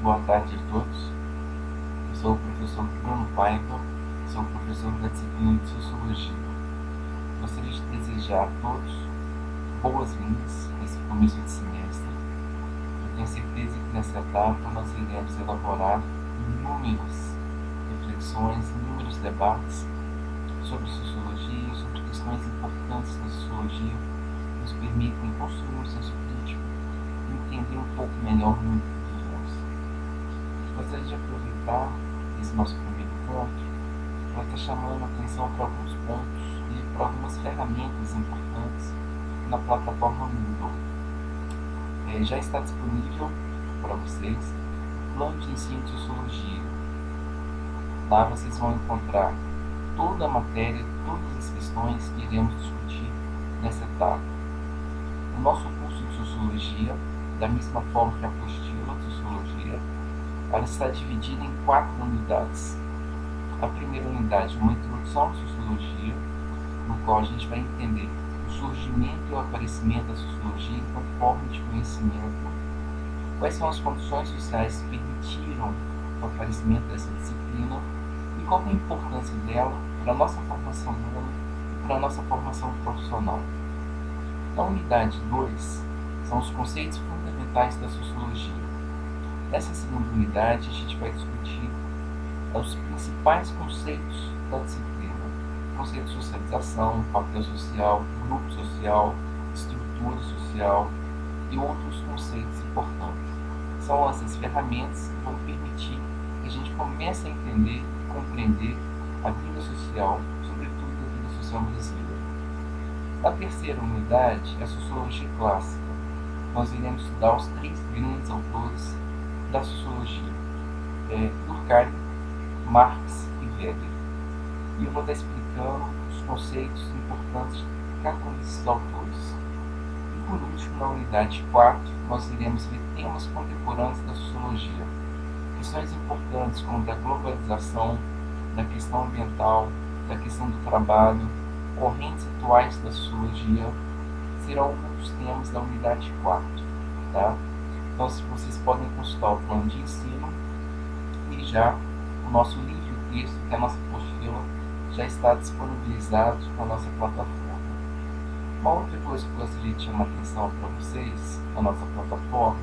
Boa tarde a todos. Eu sou o professor Bruno Paiva, sou professor da disciplina de Sociologia. Gostaria de desejar a todos boas-vindas nesse começo de semestre. Eu tenho certeza que nessa etapa nós iremos elaborar inúmeras reflexões, inúmeros debates sobre sociologia, sobre questões importantes da sociologia, que nos permitem construir um senso crítico e entender um pouco melhor o mundo que vivemos. Gostaria de aproveitar esse nosso primeiro ponto para estar chamando a atenção para alguns pontos e para algumas ferramentas importantes na plataforma Moodle. Já está disponível para vocês o plano de ensino de sociologia. Lá vocês vão encontrar toda a matéria, todas as questões que iremos discutir nessa etapa. O nosso curso de sociologia, da mesma forma que a apostila de sociologia, ela está dividida em 4 unidades. A primeira unidade é uma introdução à sociologia, no qual a gente vai entender o surgimento e o aparecimento da sociologia enquanto forma de conhecimento, quais são as condições sociais que permitiram o aparecimento dessa disciplina e qual é a importância dela para a nossa formação humana e para a nossa formação profissional. Na unidade 2, são os conceitos fundamentais da sociologia. Nessa segunda unidade, a gente vai discutir os principais conceitos da disciplina. Conceito de socialização, papel social, grupo social, estrutura social e outros conceitos importantes. São essas ferramentas que vão permitir que a gente comece a entender e compreender a vida social, sobretudo a vida social brasileira. Na terceira unidade, a sociologia clássica. Nós iremos estudar os 3 grandes autores da sociologia, Durkheim, Marx e Weber. E eu vou estar explicando os conceitos importantes de cada um desses autores. E por último, na unidade 4, nós iremos ver temas contemporâneos da sociologia. Questões importantes como da globalização, da questão ambiental, da questão do trabalho, correntes atuais da sociologia, serão alguns temas da unidade 4. Tá? Então, vocês podem consultar o plano de ensino e já o nosso livro-texto, que é a nossa apostila, já está disponibilizado na nossa plataforma. Uma outra coisa que eu gostaria de chamar a atenção para vocês na nossa plataforma,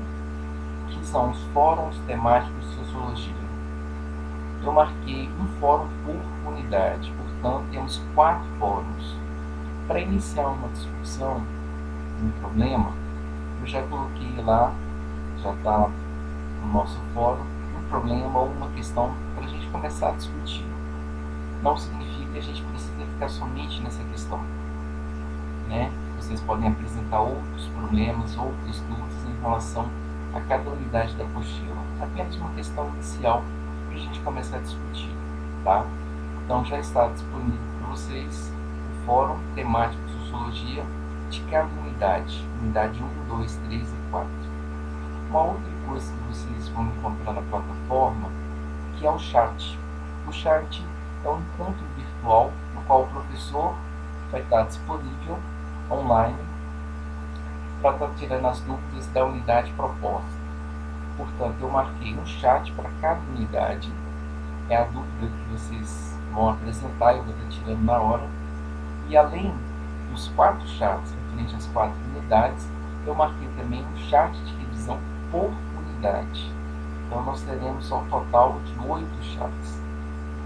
que são os fóruns temáticos de sociologia. Eu marquei um fórum por unidade, portanto temos 4 fóruns. Para iniciar uma discussão de um problema, eu já coloquei lá, já está no nosso fórum, um problema ou uma questão para a gente começar a discutir. Não significa que a gente precisa ficar somente nessa questão, né? Vocês podem apresentar outros problemas, outras dúvidas em relação a cada unidade da apostila. Apenas uma questão inicial para a gente começar a discutir, tá? Então já está disponível para vocês o fórum temático de sociologia de cada unidade, unidade 1, 2, 3 e 4. Uma outra coisa que vocês vão encontrar na plataforma, que é o chat. O chat é um encontro virtual no qual o professor vai estar disponível online para estar tirando as dúvidas da unidade proposta. Portanto, eu marquei um chat para cada unidade, é a dúvida que vocês vão apresentar, eu vou estar tirando na hora. E além dos 4 chats referentes às 4 unidades, eu marquei também um chat de revisão por unidade. Então nós teremos ao total de 8 chats.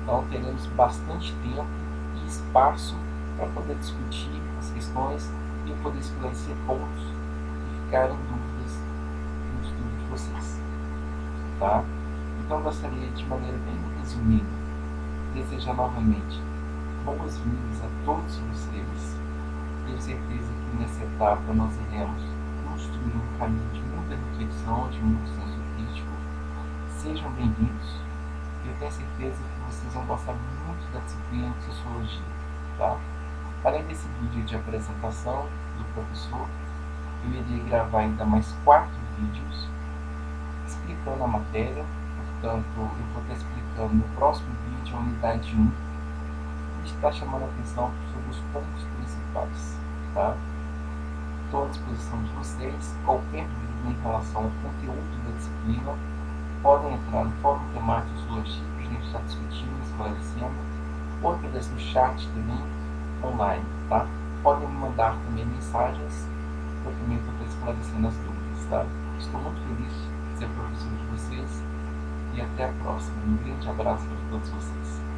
Então teremos bastante tempo e espaço para poder discutir as questões e eu poder esclarecer pontos que ficarem dúvidas no estudo de vocês. Tá? Então eu gostaria de maneira bem resumida desejar novamente boas-vindas a todos vocês. Tenho certeza que nessa etapa nós iremos construir um caminho de muita reflexão, de muito senso crítico. Sejam bem-vindos. Eu tenho certeza que vocês vão gostar muito da disciplina de sociologia. Tá? Além desse vídeo de apresentação do professor, eu irei gravar ainda mais 4 vídeos explicando a matéria. Portanto, eu vou estar explicando no próximo vídeo a unidade 1 e está chamando a atenção sobre os pontos principais. Tá? Estou à disposição de vocês. Qualquer dúvida em relação ao conteúdo da disciplina, podem entrar no fórum temático Zoologia, para a gente estar discutindo, esclarecendo, ou através do chat também online, tá? Podem me mandar também mensagens, eu também estou esclarecendo as dúvidas, tá? Estou muito feliz de ser professor de vocês e até a próxima. Um grande abraço para todos vocês.